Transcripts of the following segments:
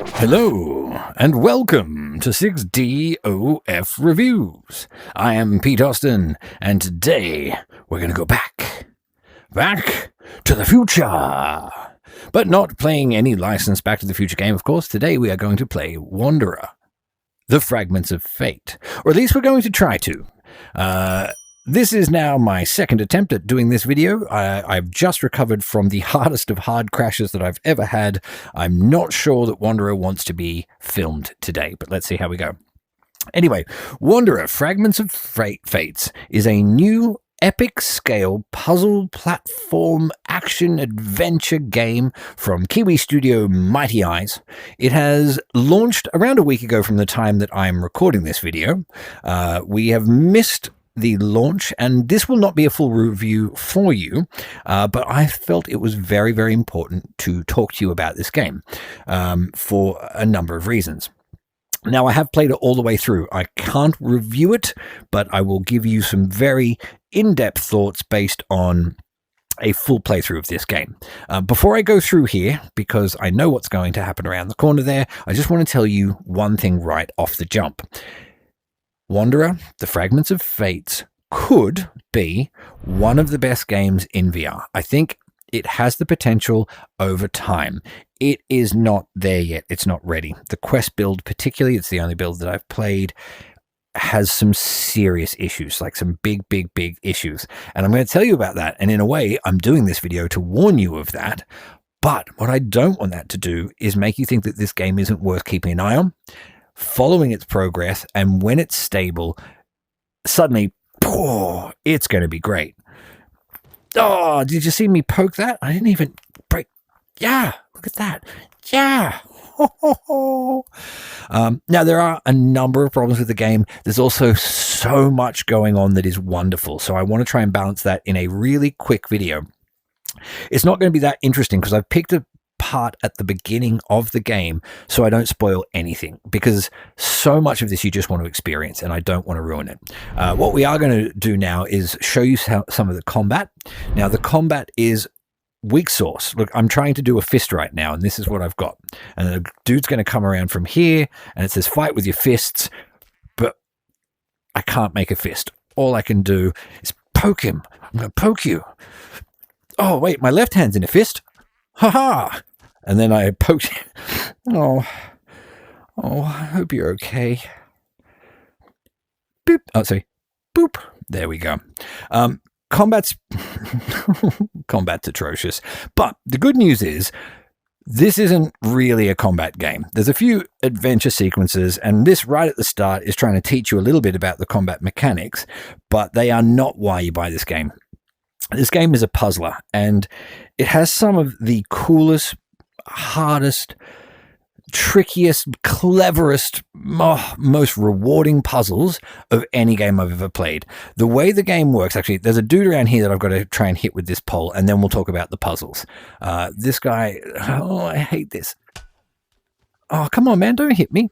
Hello, and welcome to 6DOF Reviews. I am Pete Austin, and today we're going to go back to the future. But not playing any licensed Back to the Future game, of course. Today we are going to play Wanderer, the Fragments of Fate. Or at least we're going to try to. This is now my second attempt at doing this video. I've just recovered from the hardest of hard crashes that I've ever had. I'm not sure that Wanderer wants to be filmed today, but let's see how we go. Anyway, Wanderer, Fragments of Fates is a new epic-scale puzzle platform action-adventure game from Kiwi studio Mighty Eyes. It has launched around a week ago from the time that I'm recording this video. We have missed the launch, and this will not be a full review for you, but I felt it was very, very important to talk to you about this game for a number of reasons. Now, I have played it all the way through. I can't review it, but I will give you some very in-depth thoughts based on a full playthrough of this game. Before I go through here, because I know what's going to happen around the corner there, I just want to tell you one thing right off the jump. Wanderer, the Fragments of Fate could be one of the best games in VR. I think it has the potential over time. It is not there yet. It's not ready. The Quest build particularly, it's the only build that I've played, has some serious issues, like some big issues. And I'm going to tell you about that. And in a way, I'm doing this video to warn you of that. But what I don't want that to do is make you think that this game isn't worth keeping an eye on, following its progress, and when it's stable, suddenly, it's going to be great. Oh, did you see me poke that? I didn't even break. Yeah, look at that. Yeah. Now, there are a number of problems with the game. There's also so much going on that is wonderful. So I want to try and balance that in a really quick video. It's not going to be that interesting because I've picked a part at the beginning of the game so I don't spoil anything, because so much of this you just want to experience and I don't want to ruin it. What we are going to do now is show you some of the combat. Now, the combat is weak sauce. Look, I'm trying to do a fist right now, and this is what I've got. And the dude's going to come around from here, and it says fight with your fists, but I can't make a fist. All I can do is poke him. I'm going to poke you. Oh, wait, my left hand's in a fist. Ha-ha! And then I poked him. Oh, I hope you're okay. Boop. Oh, sorry. Boop. There we go. Combat's atrocious. But the good news is, this isn't really a combat game. There's a few adventure sequences, and this right at the start is trying to teach you a little bit about the combat mechanics, but they are not why you buy this game. This game is a puzzler, and it has some of the coolest, hardest, trickiest, cleverest, most rewarding puzzles of any game I've ever played. The way the game works, actually, there's a dude around here that I've got to try and hit with this pole, and then we'll talk about the puzzles. This guy, I hate this. Oh, come on, man, don't hit me.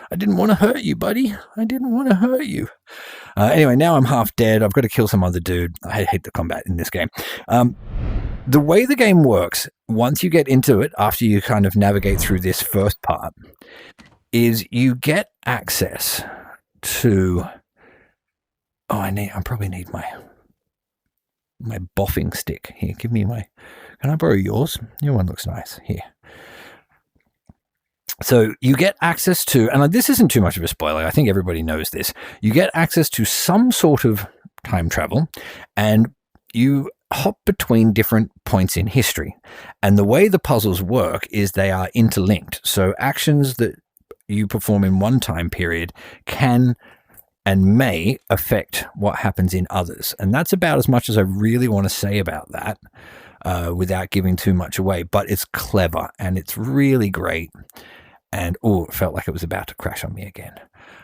I didn't want to hurt you, buddy. I didn't want to hurt you. Anyway, now I'm half dead. I've got to kill some other dude. I hate the combat in this game. The way the game works, once you get into it, after you kind of navigate through this first part, is you get access to... Oh, I probably need my boffing stick. Here, give me my... Can I borrow yours? Your one looks nice. Here. So you get access to, and this isn't too much of a spoiler, I think everybody knows this, you get access to some sort of time travel, and you hop between different points in history. And the way the puzzles work is they are interlinked. So actions that you perform in one time period can and may affect what happens in others. And that's about as much as I really want to say about that without giving too much away. But it's clever, and it's really great. And, it felt like it was about to crash on me again.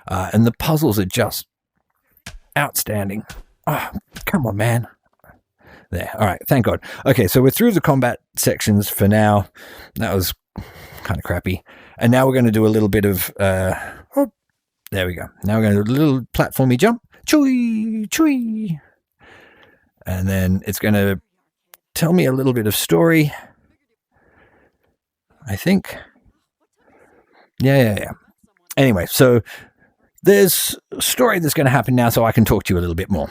And the puzzles are just outstanding. Oh, come on, man. There. All right. Thank God. Okay. So we're through the combat sections for now. That was kind of crappy. And now we're going to do a little bit of, there we go. Now we're going to do a little platformy jump. Chui, chui. And then it's going to tell me a little bit of story. I think. Yeah. Anyway, so there's a story that's going to happen now, so I can talk to you a little bit more.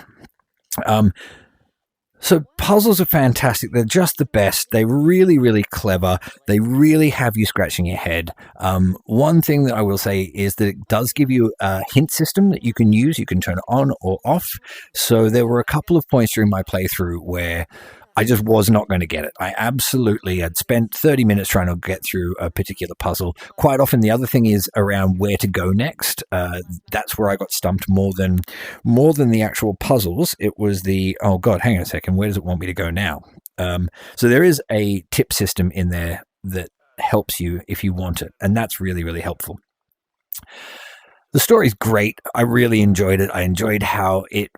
So puzzles are fantastic. They're just the best. They're really, really clever. They really have you scratching your head. One thing that I will say is that it does give you a hint system that you can use. You can turn it on or off. So there were a couple of points during my playthrough where I just was not going to get it. I absolutely had spent 30 minutes trying to get through a particular puzzle. Quite often, the other thing is around where to go next. That's where I got stumped more than the actual puzzles. It was the, oh God, hang on a second, where does it want me to go now? So there is a tip system in there that helps you if you want it, and that's really, really helpful. The story's great. I really enjoyed it. I enjoyed how it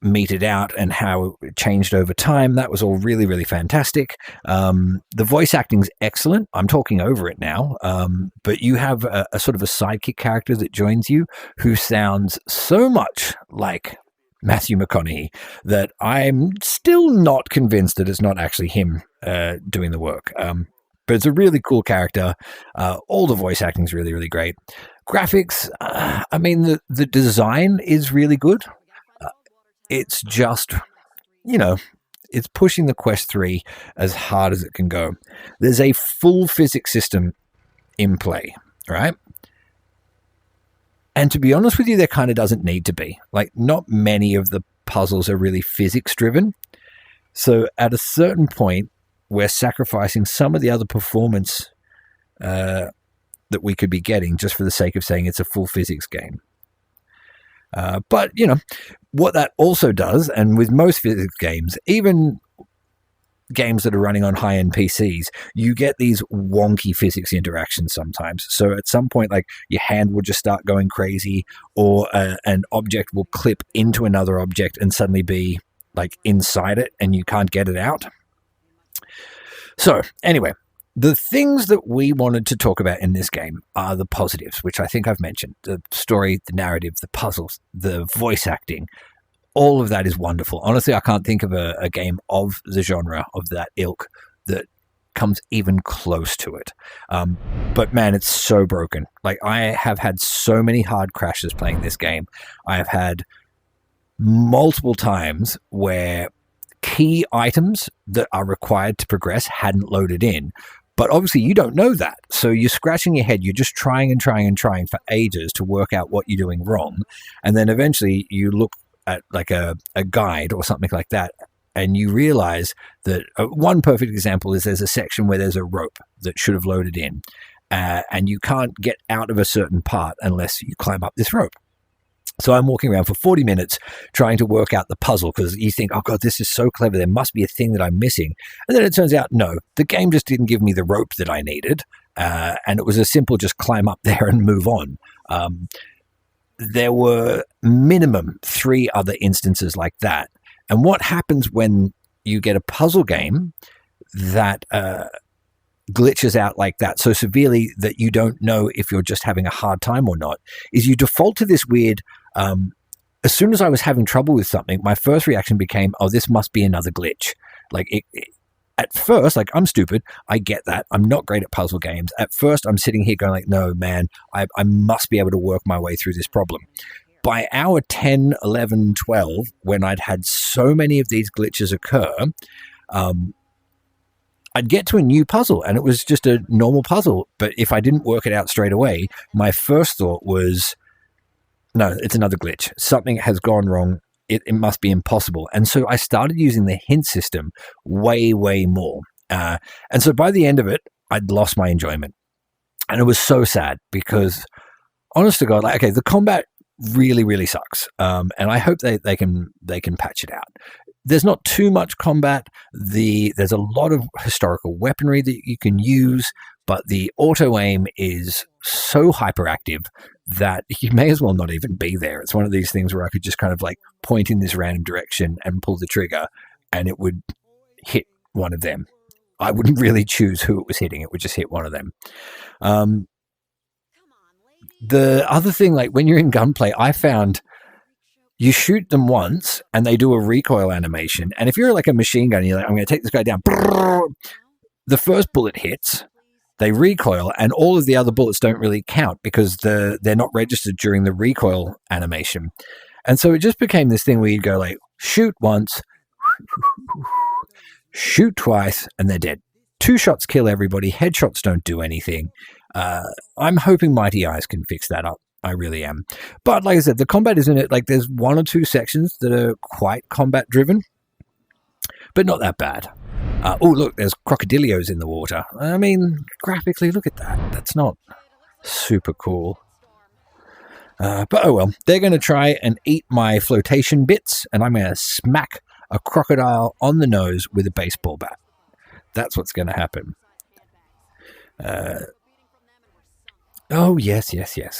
meted out and how it changed over time. That was all really, really fantastic. The voice acting's excellent. I'm talking over it now. But you have a sort of a sidekick character that joins you who sounds so much like Matthew McConaughey that I'm still not convinced that it's not actually him doing the work. But it's a really cool character. All the voice acting is really, really great. Graphics, I mean, the design is really good. It's just, it's pushing the Quest 3 as hard as it can go. There's a full physics system in play, right? And to be honest with you, there kind of doesn't need to be. Like, not many of the puzzles are really physics driven. So at a certain point, we're sacrificing some of the other performance that we could be getting just for the sake of saying it's a full physics game. But, what that also does, and with most physics games, even games that are running on high-end PCs, you get these wonky physics interactions sometimes. So at some point, like, your hand will just start going crazy, or an object will clip into another object and suddenly be, like, inside it, and you can't get it out. So, anyway, the things that we wanted to talk about in this game are the positives, which I think I've mentioned. The story, the narrative, the puzzles, the voice acting, all of that is wonderful. Honestly, I can't think of a game of the genre, of that ilk, that comes even close to it. But man, it's so broken. Like, I have had so many hard crashes playing this game. I have had multiple times where key items that are required to progress hadn't loaded in. But obviously you don't know that. So you're scratching your head. You're just trying for ages to work out what you're doing wrong. And then eventually you look at like a guide or something like that, and you realize that one perfect example is there's a section where there's a rope that should have loaded in. And you can't get out of a certain part unless you climb up this rope. So I'm walking around for 40 minutes trying to work out the puzzle because you think, oh God, this is so clever. There must be a thing that I'm missing. And then it turns out, no, the game just didn't give me the rope that I needed. And it was a simple just climb up there and move on. There were minimum 3 other instances like that. And what happens when you get a puzzle game that glitches out like that so severely that you don't know if you're just having a hard time or not is you default to this weird as soon as I was having trouble with something, my first reaction became, oh, this must be another glitch. Like, at first, like, I'm stupid. I get that. I'm not great at puzzle games. At first, I'm sitting here going like, no, man, I must be able to work my way through this problem. By hour 10, 11, 12, when I'd had so many of these glitches occur, I'd get to a new puzzle and it was just a normal puzzle. But if I didn't work it out straight away, my first thought was, no, it's another glitch. Something has gone wrong. It must be impossible. And so I started using the hint system way, way more. And so by the end of it, I'd lost my enjoyment. And it was so sad because, honest to God, like, okay, the combat really, really sucks. And I hope they can patch it out. There's not too much combat. There's a lot of historical weaponry that you can use, but the auto aim is so hyperactive that you may as well not even be there. It's one of these things where I could just kind of like point in this random direction and pull the trigger and it would hit one of them. I wouldn't really choose who it was hitting. It would just hit one of them. The other thing, like when you're in gunplay, I found you shoot them once and they do a recoil animation. And if you're like a machine gun, you're like, I'm going to take this guy down. The first bullet hits they recoil, and all of the other bullets don't really count because they're not registered during the recoil animation. And so it just became this thing where you go like, shoot once, shoot twice, and they're dead. 2 shots kill everybody. Headshots don't do anything. I'm hoping Mighty Eyes can fix that up. I really am. But like I said, the combat is in it. Like there's 1 or 2 sections that are quite combat driven, but not that bad. Oh, look, there's crocodilios in the water. I mean, graphically, look at that. That's not super cool. But oh well, they're going to try and eat my flotation bits, and I'm going to smack a crocodile on the nose with a baseball bat. That's what's going to happen. Oh, yes.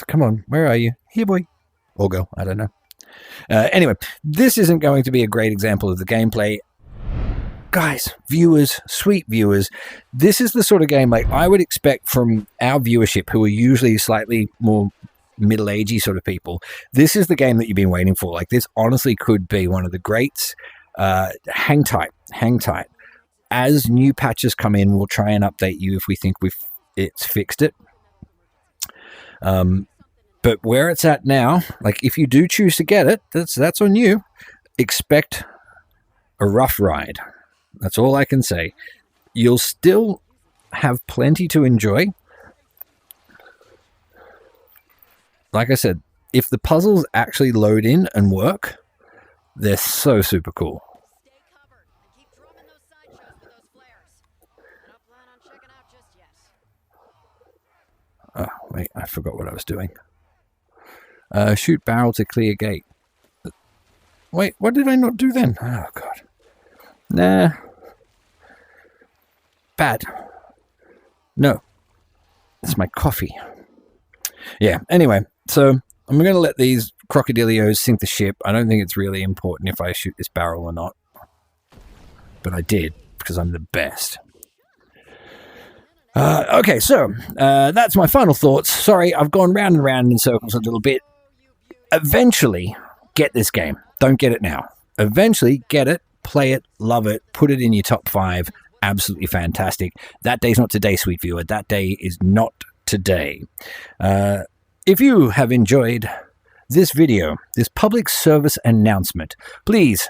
Come on, where are you? Here, boy. Or girl, I don't know. Anyway, this isn't going to be a great example of the gameplay. Guys, viewers, sweet viewers, this is the sort of game like I would expect from our viewership, who are usually slightly more middle-agey sort of people. This is the game that you've been waiting for. Like, this honestly could be one of the greats. Hang tight. As new patches come in, we'll try and update you if we think it's fixed it. But where it's at now, like if you do choose to get it, that's on you. Expect a rough ride. That's all I can say. You'll still have plenty to enjoy. Like I said, if the puzzles actually load in and work, they're so super cool. Oh, wait, I forgot what I was doing. Shoot barrel to clear gate. Wait, what did I not do then? Oh, God. Nah. Bad. No. It's my coffee. Yeah, anyway, so I'm going to let these crocodilios sink the ship. I don't think it's really important if I shoot this barrel or not. But I did, because I'm the best. Okay, so that's my final thoughts. Sorry, I've gone round and round in circles a little bit. Eventually, get this game. Don't get it now. Eventually, get it, play it, love it, put it in your top 5. Absolutely fantastic. That day's not today, sweet viewer. That day is not today. If you have enjoyed this video, this public service announcement, please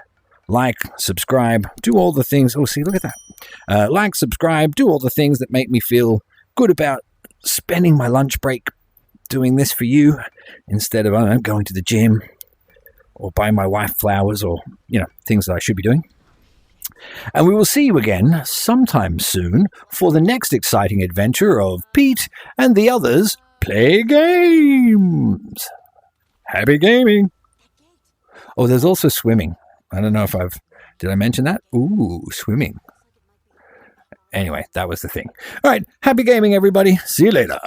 like, subscribe, do all the things. Oh, see, look at that. Like, subscribe, do all the things that make me feel good about spending my lunch break doing this for you instead of, I don't know, going to the gym or buying my wife flowers or, things that I should be doing. And we will see you again sometime soon for the next exciting adventure of Pete and the others play games. Happy gaming. Oh, there's also swimming. I don't know if did I mention that? Ooh, swimming. Anyway, that was the thing. All right, happy gaming, everybody. See you later.